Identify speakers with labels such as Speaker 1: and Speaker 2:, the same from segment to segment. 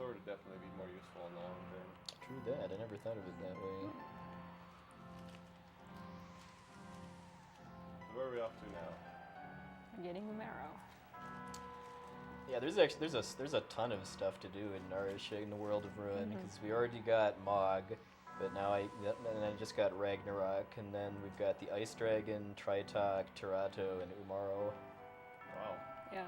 Speaker 1: sword would definitely be more useful in the long term.
Speaker 2: True that. I never thought of it that way.
Speaker 1: So where are we off to now?
Speaker 3: We're getting the marrow.
Speaker 2: Yeah, there's a ton of stuff to do in Nourish in the World of Ruin because we already got Mog, but now I just got Ragnarok, and then we've got the Ice Dragon, Tritok, Terato, and Umaro.
Speaker 1: Wow.
Speaker 3: Yeah.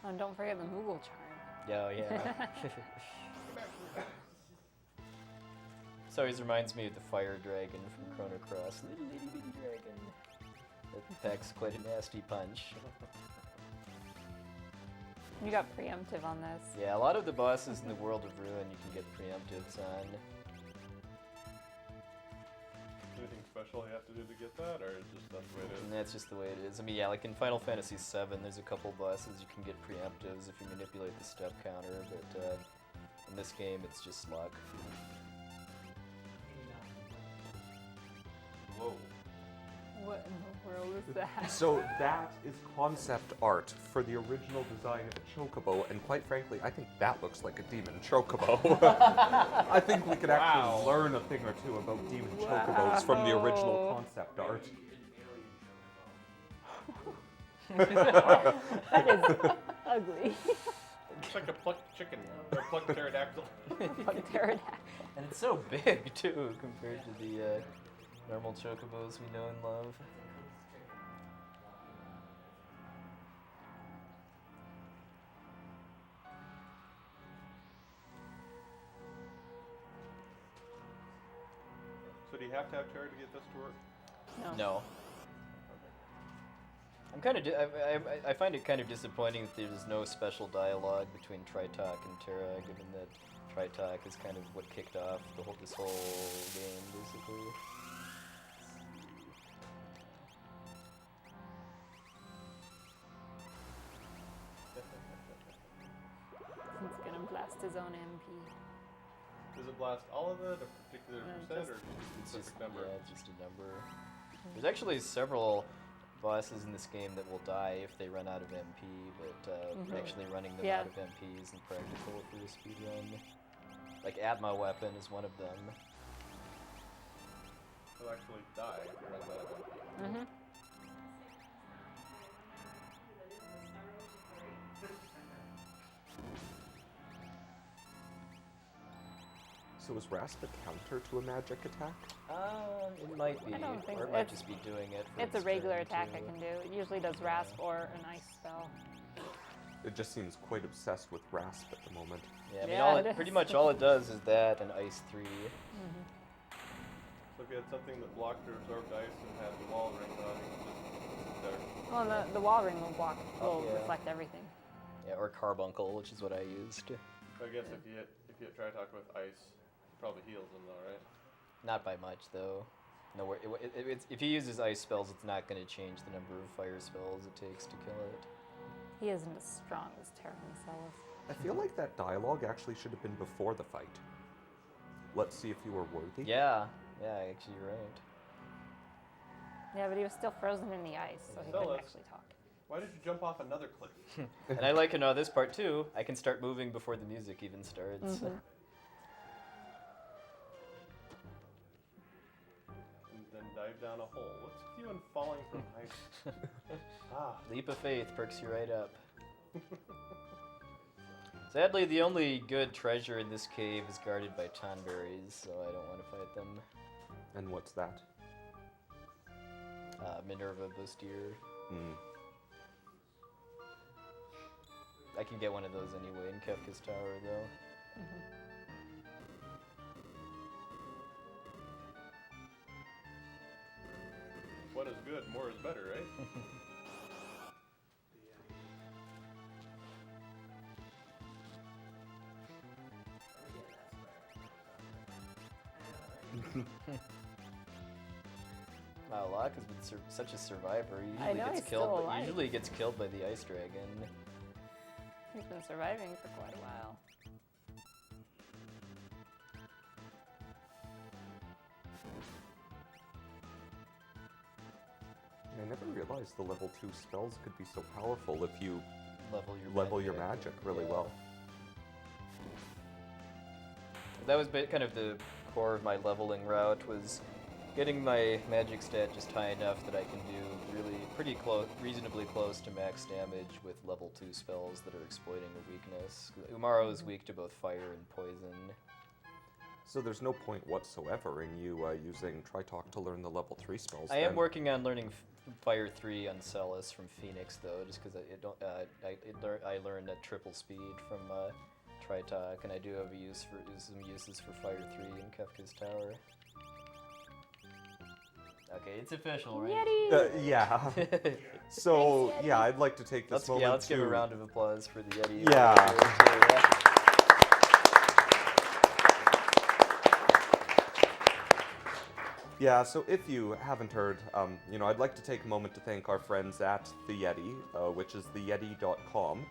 Speaker 3: Oh, and don't forget the Moogle charm.
Speaker 2: Yeah, yeah. This always reminds me of the Fire Dragon from Chrono Cross. Little itty bitty dragon that packs quite a nasty punch.
Speaker 3: You got preemptive on this.
Speaker 2: Yeah, a lot of the bosses in the World of Ruin you can get preemptives on.
Speaker 1: Anything special you have to do to get that, or just that's the way it is?
Speaker 2: And that's just the way it is. I mean, yeah, like in Final Fantasy VII, there's a couple bosses you can get preemptives if you manipulate the step counter, but in this game, it's just luck.
Speaker 1: Whoa.
Speaker 3: What in the world is that?
Speaker 4: So that is concept art for the original design of a chocobo, and quite frankly, I think that looks like a demon chocobo. I think we could actually learn a thing or two about demon chocobos from the original concept art.
Speaker 3: That is ugly.
Speaker 1: It's like a plucked chicken, or a plucked pterodactyl.
Speaker 3: Pterodactyl.
Speaker 2: And it's so big, too, compared to the normal chocobos we know and love.
Speaker 1: So do you have to have Terra to get this to work?
Speaker 2: No. I'm kind of. I find it kind of disappointing that there's no special dialogue between Tritok and Terra, given that Tritok is kind of what kicked off this whole game, basically.
Speaker 3: He's gonna blast his own MP.
Speaker 1: Does it blast all of it, a particular percent, or
Speaker 2: It's
Speaker 1: just a
Speaker 2: just
Speaker 1: specific number?
Speaker 2: Yeah, it's just a number. There's actually several bosses in this game that will die if they run out of MP, but actually running them out of MP isn't practical for a speedrun. Like Atma Weapon is one of them.
Speaker 1: They'll actually die if you run out of MP.
Speaker 3: Mm-hmm.
Speaker 4: So is Rasp a counter to a magic attack?
Speaker 2: It might be,
Speaker 3: I don't think
Speaker 2: or it
Speaker 3: so.
Speaker 2: might just be doing it. For
Speaker 3: It's a
Speaker 2: its
Speaker 3: regular
Speaker 2: turn,
Speaker 3: attack
Speaker 2: too.
Speaker 3: I can do. It usually does Rasp or an ice spell.
Speaker 4: It just seems quite obsessed with Rasp at the moment.
Speaker 2: Yeah, I mean,
Speaker 3: Yeah, it
Speaker 2: pretty
Speaker 3: is.
Speaker 2: much all it does is that and Ice 3.
Speaker 1: So if you had something that blocked or absorbed ice and had the wall ring on, you could just sit there.
Speaker 3: Well, the wall ring will block, will
Speaker 2: yeah.
Speaker 3: reflect everything.
Speaker 2: Yeah, or Carbuncle, which is what I used.
Speaker 1: So I guess if you hit Tritok with ice, it probably heals him though, right?
Speaker 2: Not by much, though. No, if he uses ice spells, it's not going to change the number of fire spells it takes to kill it.
Speaker 3: He isn't as strong as Terran
Speaker 4: I feel like that dialogue actually should have been before the fight. Let's see if you are worthy.
Speaker 2: Yeah, actually, you're right.
Speaker 3: Yeah, but he was still frozen in the ice, so he
Speaker 1: Still
Speaker 3: couldn't
Speaker 1: is.
Speaker 3: actually talk.
Speaker 1: Why did you jump off another cliff?
Speaker 2: And I like this part too. I can start moving before the music even starts.
Speaker 3: Mhm.
Speaker 1: And then dive down a hole. What's with you and falling from heights?
Speaker 2: Leap of faith perks you right up. Sadly, the only good treasure in this cave is guarded by tonberries, so I don't want to fight them.
Speaker 4: And what's that?
Speaker 2: Minerva Bustier.
Speaker 4: Mm.
Speaker 2: I can get one of those anyway in Kefka's Tower, though.
Speaker 1: What is good? More is better, right?
Speaker 2: Wow, Locke has been such a survivor. He
Speaker 3: I
Speaker 2: usually
Speaker 3: know,
Speaker 2: gets
Speaker 3: he's
Speaker 2: killed.
Speaker 3: still alive.
Speaker 2: Usually gets killed by the Ice Dragon.
Speaker 3: He's been surviving for quite a while.
Speaker 4: I never realized the level 2 spells could be so powerful if you
Speaker 2: level your
Speaker 4: magic really
Speaker 2: Yeah.
Speaker 4: well.
Speaker 2: That was kind of the core of my leveling route, was getting my magic stat just high enough that I can do really pretty close, reasonably close to max damage with level 2 spells that are exploiting a weakness. Umaro is weak to both fire and poison.
Speaker 4: So there's no point whatsoever in you using Tritalk to learn the level 3 spells.
Speaker 2: I am
Speaker 4: then.
Speaker 2: working on learning Fire 3 on Celis from Phoenix, though, just because I learned at triple speed from Tritalk, and I do have some uses for Fire 3 in Kefka's Tower. Okay, it's official, right?
Speaker 3: Yeti!
Speaker 4: Yeah. So,
Speaker 3: Thanks, Yeti.
Speaker 4: yeah, I'd like to take this moment
Speaker 2: Let's
Speaker 4: to...
Speaker 2: give a round of applause for the Yeti.
Speaker 4: Yeah. Yeah, so if you haven't heard, I'd like to take a moment to thank our friends at The Yeti, which is theyeti.com.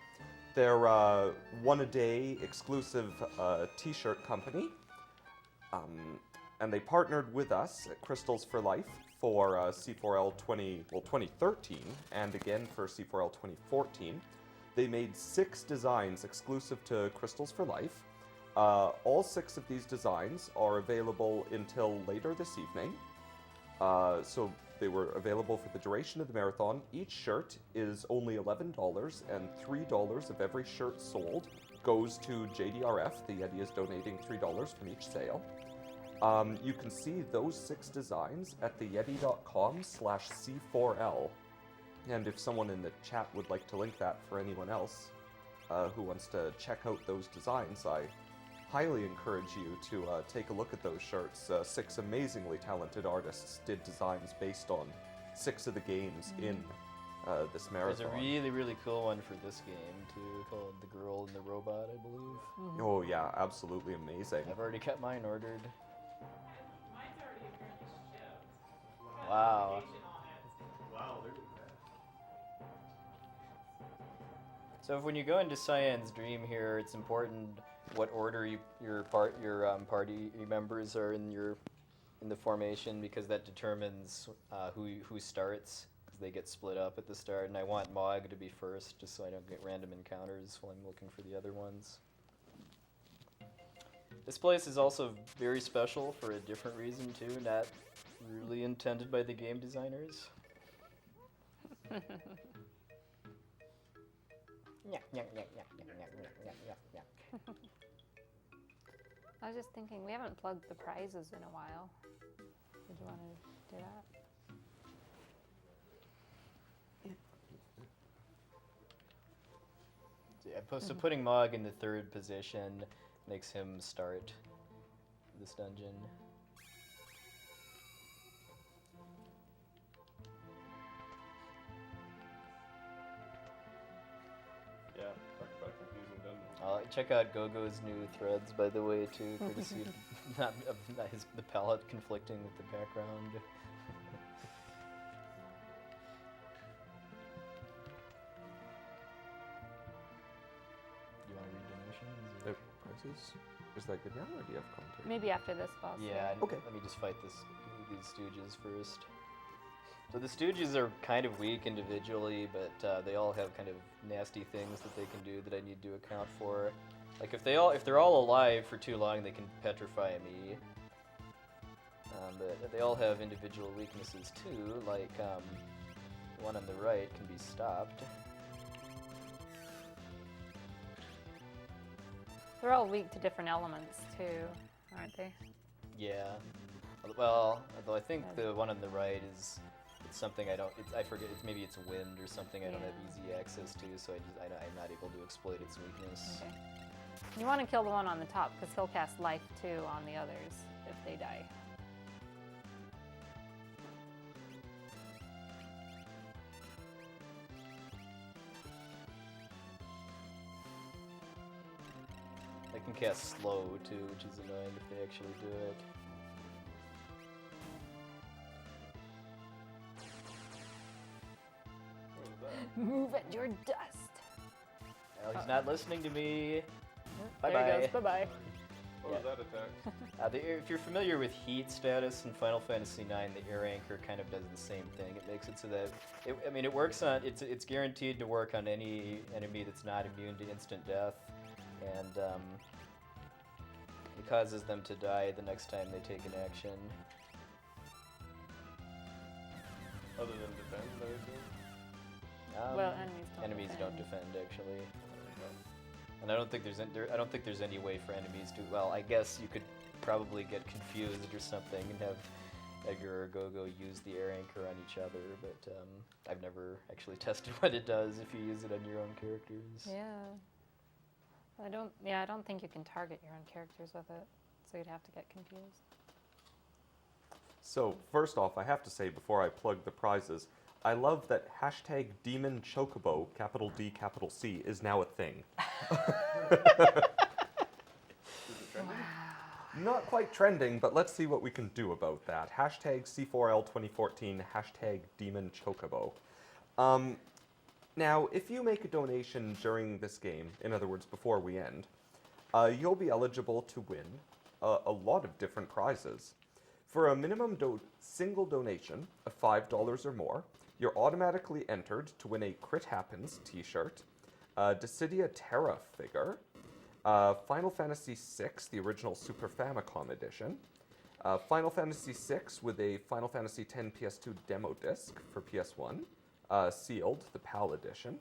Speaker 4: They're a one-a-day exclusive t-shirt company, and they partnered with us at Crystals for Life for C4L 2013, and again for C4L 2014. They made 6 designs exclusive to Crystals for Life. All 6 of these designs are available until later this evening. So they were available for the duration of the marathon. Each shirt is only $11, and $3 of every shirt sold goes to JDRF. The Yeti is donating $3 from each sale. You can see those 6 designs at theyeti.com/C4L. And if someone in the chat would like to link that for anyone else who wants to check out those designs, I highly encourage you to take a look at those shirts. 6 amazingly talented artists did designs based on 6 of the games in this
Speaker 2: There's
Speaker 4: marathon.
Speaker 2: a really, really cool one for this game, too, called The Girl and the Robot, I believe.
Speaker 4: Oh yeah, absolutely amazing.
Speaker 2: I've already got mine ordered.
Speaker 5: Mine's already apparently shipped.
Speaker 2: Wow.
Speaker 1: Wow, look at that.
Speaker 2: So when you go into Cyan's Dream here, it's important what order your party members are in the formation, because that determines who starts, because they get split up at the start. And I want Mog to be first, just so I don't get random encounters while I'm looking for the other ones. This place is also very special for a different reason too, not really intended by the game designers.
Speaker 3: I was just thinking, we haven't plugged the prizes in a while. Did you want to do that?
Speaker 2: So putting Mog in the 3rd position makes him start this dungeon.
Speaker 1: Yeah, talk about confusing dungeons.
Speaker 2: Check out Gogo's new threads, by the way, too, courtesy of not the palette conflicting with the background. You want to read donations? or-
Speaker 4: Prices? Is that good now, or do you have commentary?
Speaker 3: Maybe after this boss.
Speaker 2: Yeah,
Speaker 4: Okay.
Speaker 2: let me just fight these Stooges first. So the Stooges are kind of weak individually, but they all have kind of nasty things that they can do that I need to account for. Like if they're all alive for too long, they can petrify me. But they all have individual weaknesses too, like the one on the right can be stopped.
Speaker 3: They're all weak to different elements, too, aren't they?
Speaker 2: Yeah. Well, although I think the one on the right is something I forget. Maybe it's wind or something I don't have easy access to, so I'm not able to exploit its weakness.
Speaker 3: Okay. You want to kill the one on the top, because he'll cast life, too, on the others if they die.
Speaker 2: I can cast slow too, which is annoying if they actually do it.
Speaker 1: What was that?
Speaker 3: Move at your dust.
Speaker 2: Well, he's not listening to me.
Speaker 3: There he
Speaker 2: Bye-bye.
Speaker 3: goes. Bye-bye.
Speaker 1: What was that attack?
Speaker 2: If you're familiar with heat status in Final Fantasy IX, the air anchor kind of does the same thing. It makes it so that it works on it's guaranteed to work on any enemy that's not immune to instant death, and it causes them to die the next time they take an action.
Speaker 1: Other than defend, I assume?
Speaker 3: Well, enemies
Speaker 2: Enemies don't defend actually. And I don't think there's any way for enemies to. Well, I guess you could probably get confused or something and have Edgar or Gogo use the air anchor on each other, but I've never actually tested what it does if you use it on your own characters.
Speaker 3: Yeah. I don't think you can target your own characters with it, so you'd have to get confused.
Speaker 4: So, first off, I have to say before I plug the prizes, I love that hashtag Demon Chocobo, capital D, capital C, is now a thing.
Speaker 1: Is it trending?
Speaker 4: Not quite trending, but let's see what we can do about that. Hashtag C4L 2014, hashtag Demon Chocobo. Now, if you make a donation during this game, in other words, before we end, you'll be eligible to win a lot of different prizes. For a minimum single donation of $5 or more, you're automatically entered to win a Crit Happens t-shirt, Dissidia Terra figure, Final Fantasy VI, the original Super Famicom edition, Final Fantasy VI with a Final Fantasy X PS2 demo disc for PS1, sealed, the PAL edition,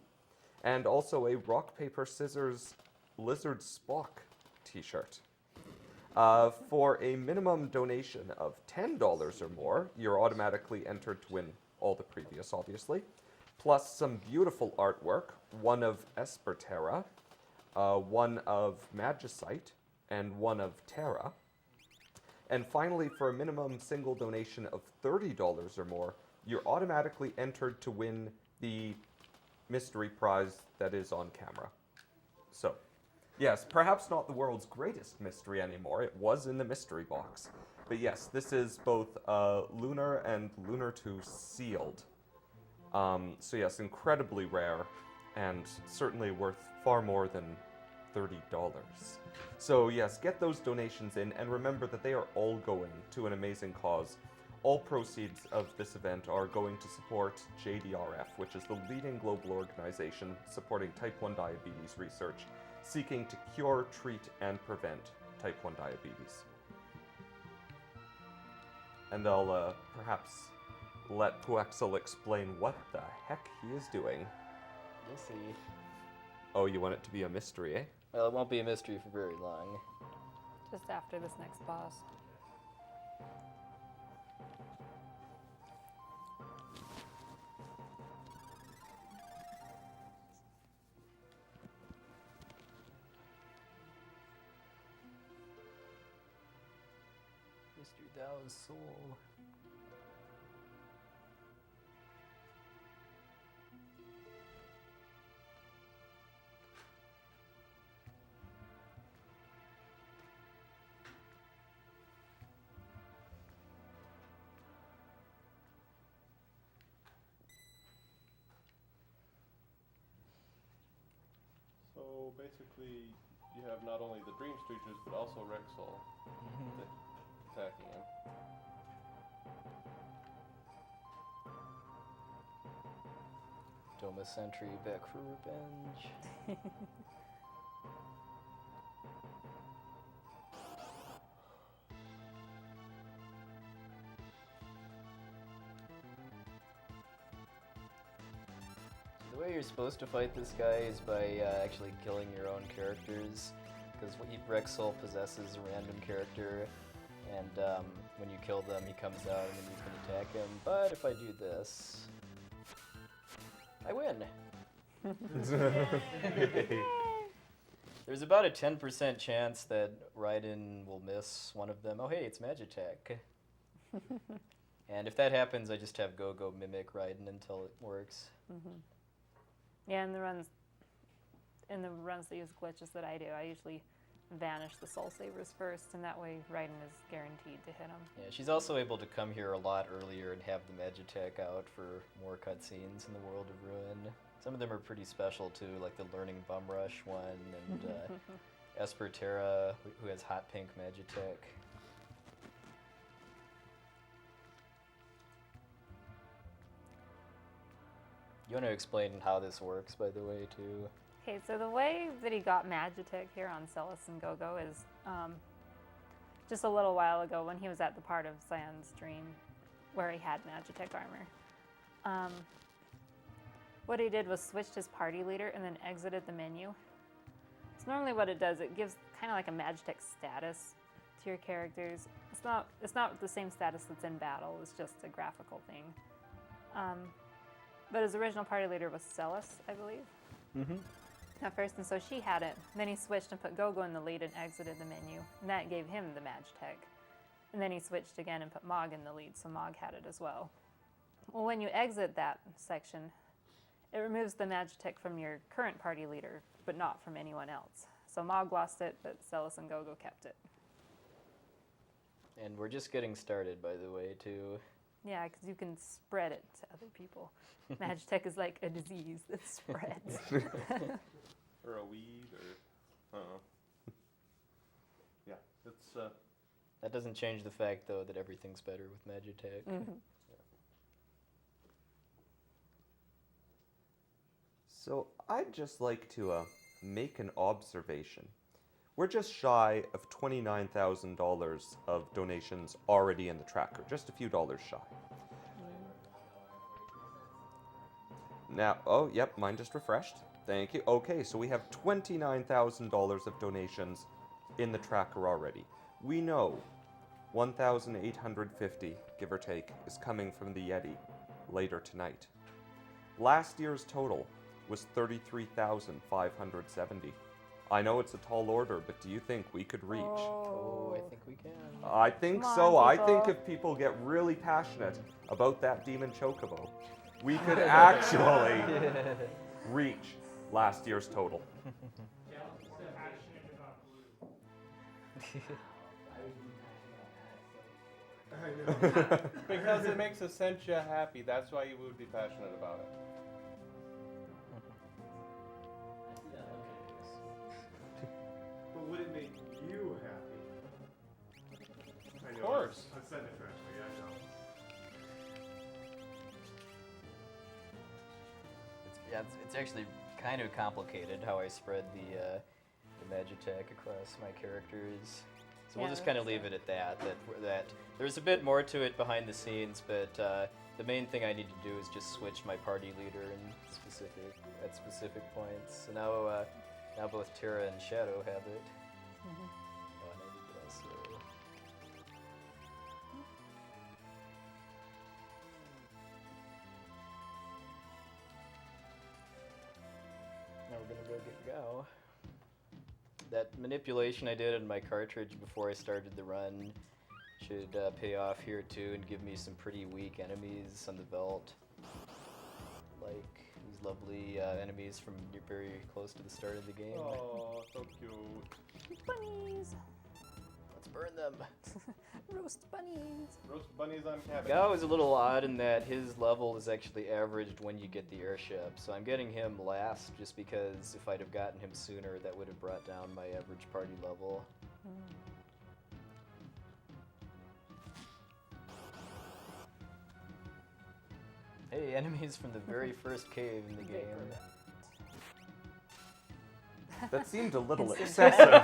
Speaker 4: and also a Rock, Paper, Scissors Lizard Spock t-shirt. For a minimum donation of $10 or more, you're automatically entered to win all the previous, obviously, plus some beautiful artwork, one of Esperterra, one of Magicite, and one of Terra. And finally, for a minimum single donation of $30 or more, you're automatically entered to win the mystery prize that is on camera. So, yes, perhaps not the world's greatest mystery anymore. It was in the mystery box. But yes, this is both Lunar and Lunar 2 sealed. So yes, incredibly rare and certainly worth far more than $30. So yes, get those donations in and remember that they are all going to an amazing cause. All proceeds of this event are going to support JDRF, which is the leading global organization supporting type 1 diabetes research, seeking to cure, treat, and prevent type 1 diabetes. And I'll perhaps let Puexel explain what the heck he is doing.
Speaker 2: We'll see.
Speaker 4: Oh, you want it to be a mystery, eh?
Speaker 2: Well, it won't be a mystery for very long.
Speaker 3: Just after this next boss.
Speaker 2: Mr. Dao's soul.
Speaker 1: So basically, you have not only the Dream Streakers, but also Rexall attacking him.
Speaker 2: Doma Sentry back for revenge. The way you're supposed to fight this guy is by actually killing your own characters, because Rexall possesses a random character, and when you kill them, he comes out and then you can attack him. But if I do this, I win. There's about a 10% chance that Raiden will miss one of them. Oh hey, it's Magitech. And if that happens, I just have Gogo mimic Raiden until it works.
Speaker 3: Yeah, in the runs that use glitches that I do, I usually vanish the Soul Savers first, and that way Raiden is guaranteed to hit him.
Speaker 2: Yeah, she's also able to come here a lot earlier and have the Magitech out for more cutscenes in the World of Ruin. Some of them are pretty special too, like the Learning Bum Rush one, and Esperterra, who has hot pink Magitech. You want to explain how this works, by the way, too?
Speaker 3: Okay, so the way that he got Magitech here on Celis and Gogo is just a little while ago when he was at the part of Cyan's dream where he had Magitech armor. What he did was switched his party leader and then exited the menu. So normally what it does, it gives kind of like a Magitech status to your characters. It's not the same status that's in battle, it's just a graphical thing. But his original party leader was Celis, I believe.
Speaker 2: Mm-hmm.
Speaker 3: At first, and so she had it. Then he switched and put Gogo in the lead and exited the menu. And that gave him the Magitech. And then he switched again and put Mog in the lead, so Mog had it as well. Well, when you exit that section, it removes the Magitech from your current party leader, but not from anyone else. So Mog lost it, but Celis and Gogo kept it.
Speaker 2: And we're just getting started, by the way, too.
Speaker 3: Yeah, because you can spread it to other people. Magitech is like a disease that spreads.
Speaker 1: Or a weed, or I don't know. Yeah, it's
Speaker 2: That doesn't change the fact, though, that everything's better with Magitech.
Speaker 3: Mm-hmm.
Speaker 4: So I'd just like to make an observation. We're just shy of $29,000 of donations already in the tracker, just a few dollars shy. Now, oh, yep, mine just refreshed. Thank you. Okay, so we have $29,000 of donations in the tracker already. We know 1,850, give or take, is coming from the Yeti later tonight. Last year's total was 33,570. I know it's a tall order, but do you think we could reach?
Speaker 2: Oh, I think we can.
Speaker 4: I think
Speaker 3: Come
Speaker 4: so.
Speaker 3: on,
Speaker 4: I think
Speaker 3: people.
Speaker 4: if people get really passionate about that demon chocobo, we could actually reach last year's total.
Speaker 1: because it makes Essentia happy. That's why you would be passionate about it.
Speaker 6: But would it make you happy? I know.
Speaker 1: Of course.
Speaker 6: I said it correctly, I know.
Speaker 2: It's actually kind of complicated how I spread the Magitech across my characters. So we'll
Speaker 3: Yeah,
Speaker 2: just kind of
Speaker 3: that's
Speaker 2: leave it at that there's a bit more to it behind the scenes, but the main thing I need to do is just switch my party leader at specific points. So now both Terra and Shadow have it.
Speaker 3: Mhm.
Speaker 2: Oh, and I need to also... Now we're gonna go get Gao. That manipulation I did in my cartridge before I started the run should pay off here too and give me some pretty weak enemies on the Veldt. Like these lovely enemies from very close to the start of the game.
Speaker 1: Oh, so cute.
Speaker 3: Bunnies!
Speaker 2: Let's burn them!
Speaker 3: Roast bunnies!
Speaker 1: Roast bunnies on cabbage.
Speaker 2: Gao is a little odd in that his level is actually averaged when you get the airship, so I'm getting him last just because if I'd have gotten him sooner, that would have brought down my average party level. Hey, enemies from the very first cave in the game.
Speaker 4: That seemed a little
Speaker 3: Instant
Speaker 4: excessive.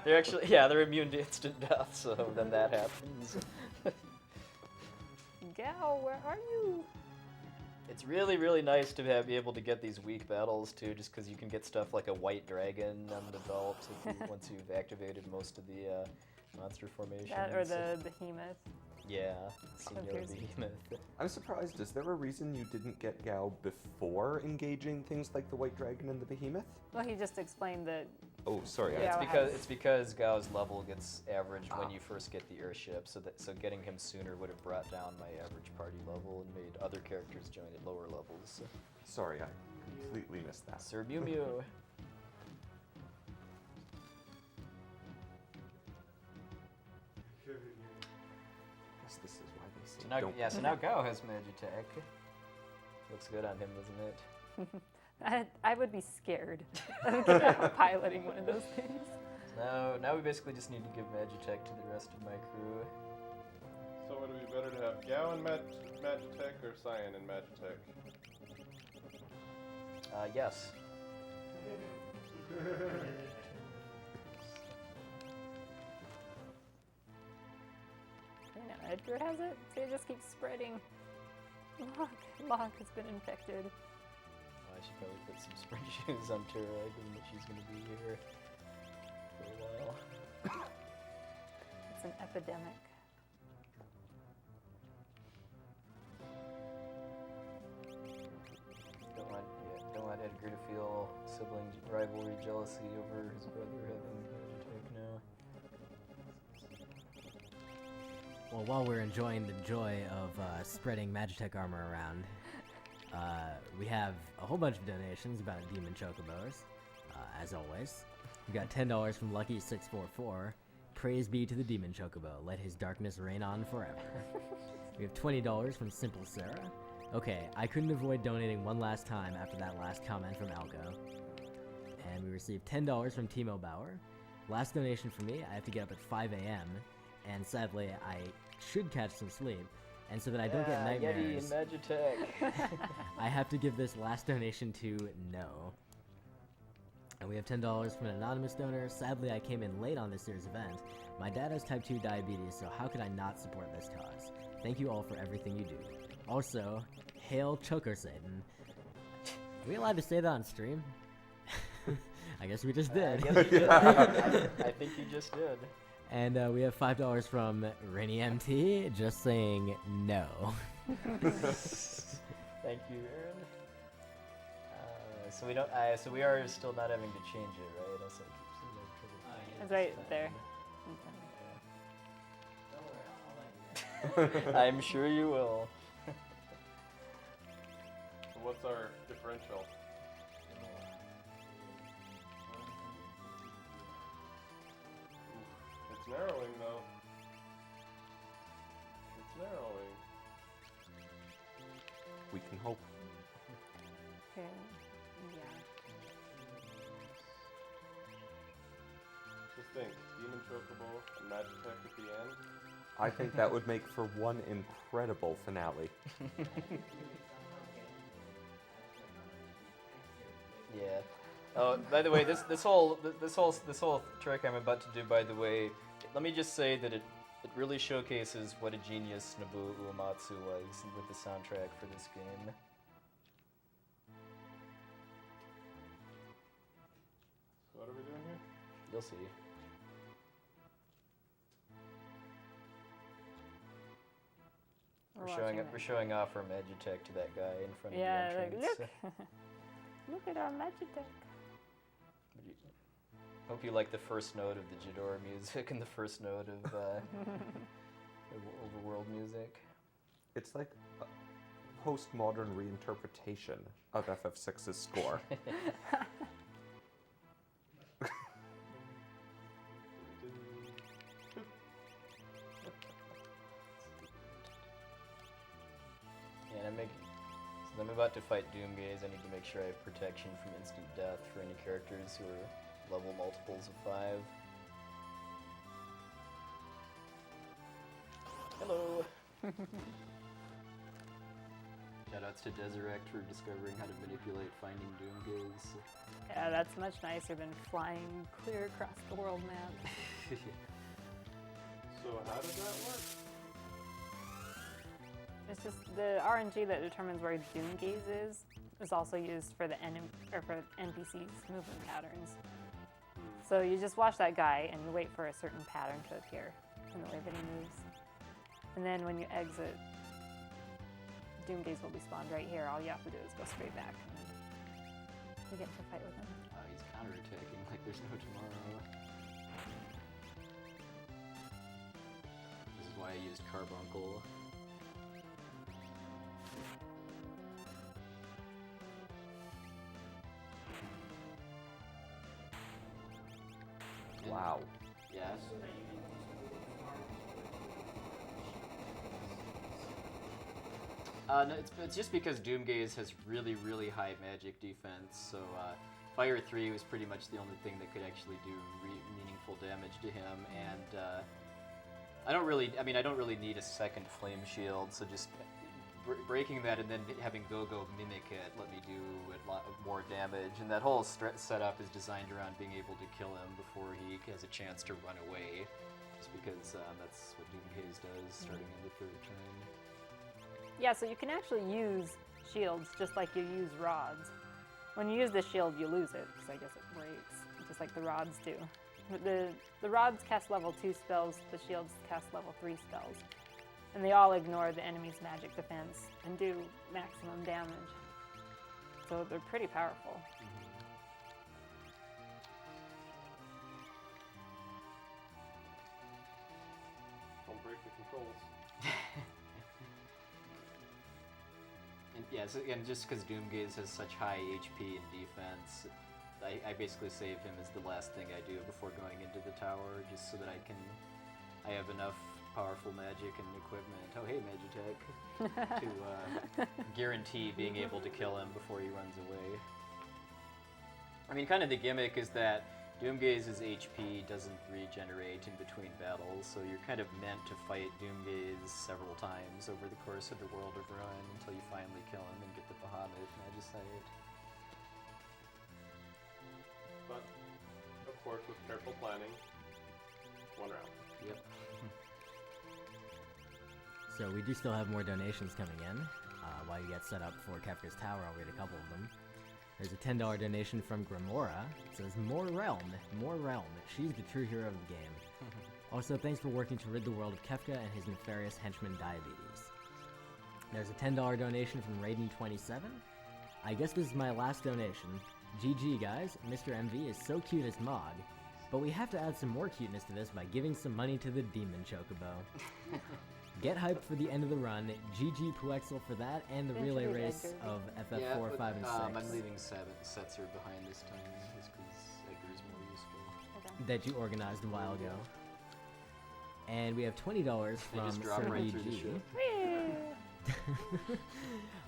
Speaker 2: They're actually, yeah, they're immune to instant death, so then that happens.
Speaker 3: Gao, where are you?
Speaker 2: It's really, really nice to be able to get these weak battles too, just because you can get stuff like a white dragon on the Veldt once you've activated most of the monster formations.
Speaker 3: That or the behemoth.
Speaker 2: Yeah, Senior
Speaker 3: Appears-
Speaker 2: Behemoth.
Speaker 4: I'm surprised. Is there a reason you didn't get Gao before engaging things like the White Dragon and the Behemoth?
Speaker 3: Well, he just explained that.
Speaker 4: Oh, sorry.
Speaker 3: Yeah.
Speaker 2: It's because Gao's level gets averaged when you first get the airship, so getting him sooner would have brought down my average party level and made other characters join at lower levels.
Speaker 4: Sorry, I completely missed that.
Speaker 2: Sir Mew Mew.
Speaker 4: Guess this is why they say
Speaker 2: So now,
Speaker 4: don't.
Speaker 2: yeah, so now Gao has Magitech. Looks good on him, doesn't it?
Speaker 3: I would be scared of piloting one of those things.
Speaker 2: Now we basically just need to give Magitech to the rest of my crew.
Speaker 1: So would it be better to have Gao in Magitech or Cyan in Magitech?
Speaker 2: Yes.
Speaker 3: I know Edgar has it, so it just keeps spreading. Locke has been infected.
Speaker 2: Oh, I should probably put some spring shoes on Tara, given that she's going to be here for a while.
Speaker 3: It's an epidemic.
Speaker 2: Don't want Edgar to feel sibling rivalry, jealousy over his brother having Magitech now.
Speaker 7: Well, while we're enjoying the joy of spreading Magitech armor around, we have a whole bunch of donations about Demon Chocobos, as always. We got $10 from Lucky644. Praise be to the Demon Chocobo. Let his darkness reign on forever. We have $20 from Simple Sarah. Okay, I couldn't avoid donating one last time after that last comment from Alco. And we received $10 from Timo Bauer. Last donation for me, I have to get up at 5 a.m. And sadly, I should catch some sleep. And so that I don't get
Speaker 2: Yeti and
Speaker 7: nightmares,
Speaker 2: Magitech.
Speaker 7: I have to give this last donation to No. And we have $10 from an anonymous donor. Sadly, I came in late on this year's event. My dad has type 2 diabetes, so how could I not support this cause? Thank you all for everything you do. Also, hail Choker Satan. Are we allowed to say that on stream? I guess we just did.
Speaker 2: I think you just did.
Speaker 7: And we have $5 from Rainy MT, just saying no.
Speaker 2: Thank you, Aaron. So we don't. So we are still not having to change it, right? Also,
Speaker 3: It's right there.
Speaker 2: I'm sure you will.
Speaker 1: So what's our differential? It's narrowing though. It's narrowing.
Speaker 4: We can hope.
Speaker 3: Okay. Yeah.
Speaker 1: Just think, Demon Chocobo and Magitech at the end.
Speaker 4: I think that would make for one incredible finale.
Speaker 2: Yeah. Oh, by the way, this whole trick I'm about to do, by the way, let me just say that it really showcases what a genius Nobuo Uematsu was with the soundtrack for this game.
Speaker 1: So what are we doing here?
Speaker 2: You'll see. We're showing off our Magitech to that guy in front of
Speaker 3: Yeah,
Speaker 2: the
Speaker 3: like,
Speaker 2: entrance.
Speaker 3: look. Look at our Magitech.
Speaker 2: Hope you like the first note of the Jadora music and the first note of overworld music.
Speaker 4: It's like a postmodern reinterpretation of FF6's score.
Speaker 2: And so I'm about to fight Doomgaze. I need to make sure I have protection from instant death for any characters who are level multiples of 5. Hello! Shoutouts to Desirect for discovering how to manipulate Finding Doomgaze.
Speaker 3: Yeah, that's much nicer than flying clear across the world map.
Speaker 1: So how does that work?
Speaker 3: It's just the RNG that determines where Doomgaze is also used for the for NPC's movement patterns. So you just watch that guy and you wait for a certain pattern to appear in the way that he moves. And then when you exit, Doomgaze will be spawned right here. All you have to do is go straight back and then you get to fight with him.
Speaker 2: He's counterattacking like there's no tomorrow. This is why I used Carbuncle.
Speaker 4: Wow.
Speaker 2: Yes. No, it's just because Doomgaze has really, really high magic defense, so Fire 3 was pretty much the only thing that could actually do meaningful damage to him, and I don't really need a second Flame Shield, so just breaking that and then having Go-Go mimic it let me do a lot of more damage, and that whole setup is designed around being able to kill him before he has a chance to run away, just because that's what Doomgaze does starting in the third turn.
Speaker 3: Yeah, so you can actually use shields just like you use rods. When you use the shield, you lose it, because I guess it breaks, just like the rods do. But the rods cast level 2 spells, the shields cast level 3 spells. And they all ignore the enemy's magic defense and do maximum damage. So they're pretty powerful.
Speaker 1: Don't break the controls.
Speaker 2: And yeah, so again, just because Doomgaze has such high HP and defense, I basically save him as the last thing I do before going into the tower, just so that I have enough powerful magic and equipment. Oh, hey, Magitech. To guarantee being able to kill him before he runs away. I mean, kind of the gimmick is that Doomgaze's HP doesn't regenerate in between battles, so you're kind of meant to fight Doomgaze several times over the course of the World of Ruin until you finally kill him and get the Bahamut Magicite.
Speaker 1: But, of course, with careful planning, one round.
Speaker 2: Yep.
Speaker 7: So we do still have more donations coming in. While you get set up for Kefka's Tower, I'll read a couple of them. There's a $10 donation from Grimora. It says, more realm. She's the true hero of the game. Also, thanks for working to rid the world of Kefka and his nefarious henchman Diabetes. There's a $10 donation from Raiden27. I guess this is my last donation. GG, guys. Mr. MV is so cute as Mog. But we have to add some more cuteness to this by giving some money to the Demon Chocobo. Get hyped for the end of the run. GG Puexel for that and the relay race of FF4, 5, and 6.
Speaker 2: I'm leaving Setzer behind this time, just because Edgar's more useful.
Speaker 7: That you organized a while ago. And we have $20 from
Speaker 2: just drop
Speaker 7: Sir
Speaker 2: right through the
Speaker 7: BG.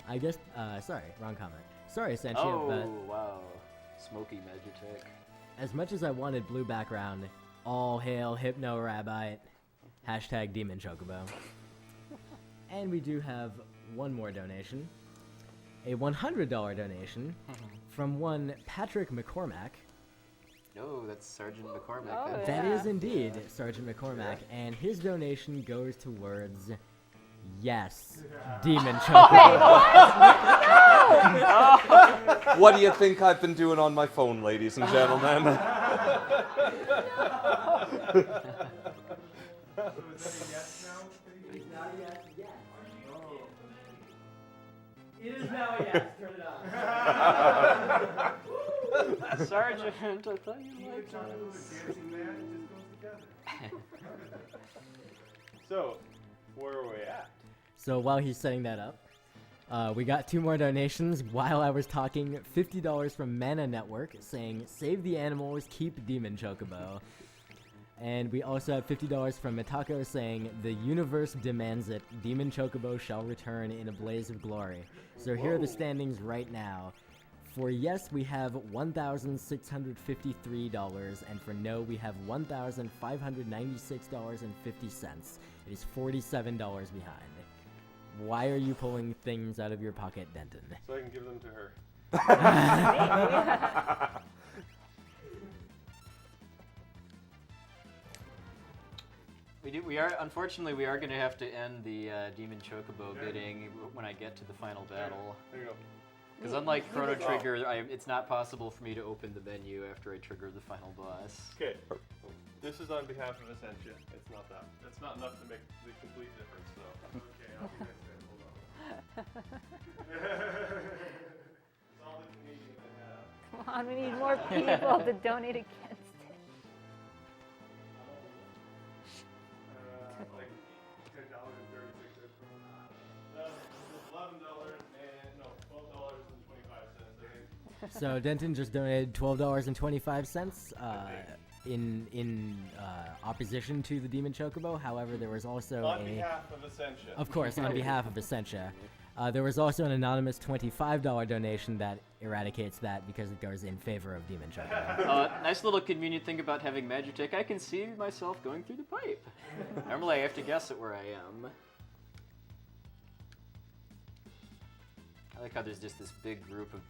Speaker 7: I guess, sorry, wrong comment. Sorry, Sentient,
Speaker 2: Oh,
Speaker 7: but
Speaker 2: wow. Smoky Magitech.
Speaker 7: as much as I wanted blue background, all hail Hypno Rabite. Hashtag Demon Chocobo. And we do have one more donation. A $100 donation from one Patrick McCormack.
Speaker 2: No, that's Sergeant McCormack.
Speaker 3: Oh,
Speaker 7: That
Speaker 3: yeah.
Speaker 7: is indeed Sergeant McCormack, and his donation goes towards yes, Demon Chocobo.
Speaker 4: What do you think I've been doing on my phone, ladies and gentlemen?
Speaker 6: So is that a yes now?
Speaker 7: It is now a yes. Turn it on.
Speaker 2: Sergeant, I thought you
Speaker 6: Demon
Speaker 2: liked
Speaker 6: Chocobo
Speaker 2: us.
Speaker 6: and Dancing Man, it just goes together.
Speaker 1: So, where are we at?
Speaker 7: So while he's setting that up, we got two more donations while I was talking. $50 from Mana Network saying, save the animals, keep Demon Chocobo. And we also have $50 from Mitako saying, the universe demands it, Demon Chocobo shall return in a blaze of glory. So here are the standings right now. For yes, we have $1,653, and for no, we have $1,596.50. It is $47 behind. Why are you pulling things out of your pocket, Denton?
Speaker 1: So I can give them to her.
Speaker 2: Unfortunately, we are going to have to end the Demon Chocobo bidding when I get to the final battle.
Speaker 1: There you go.
Speaker 2: Because unlike Chrono Trigger, it's not possible for me to open the menu after I trigger the final boss.
Speaker 1: Okay. This is on behalf of Essentia. It's not that. It's not enough to make the complete difference, though.
Speaker 6: Okay, I'll be next then. Hold on.
Speaker 1: It's all the Canadians that have.
Speaker 3: Come on, we need more people to donate against it.
Speaker 6: Like $10.36.
Speaker 1: $11 and $12.25, I think.
Speaker 7: So Denton just donated $12.25 in opposition to the Demon Chocobo. However, there was also
Speaker 1: On behalf of Essentia.
Speaker 7: of course, on behalf of Essentia. There was also an anonymous $25 donation that eradicates that because it goes in favor of Demon Chocobo.
Speaker 2: Nice little convenient thing about having Magitek. I can see myself going through the pipe. Normally I have to guess at where I am. I like how there's just this big group of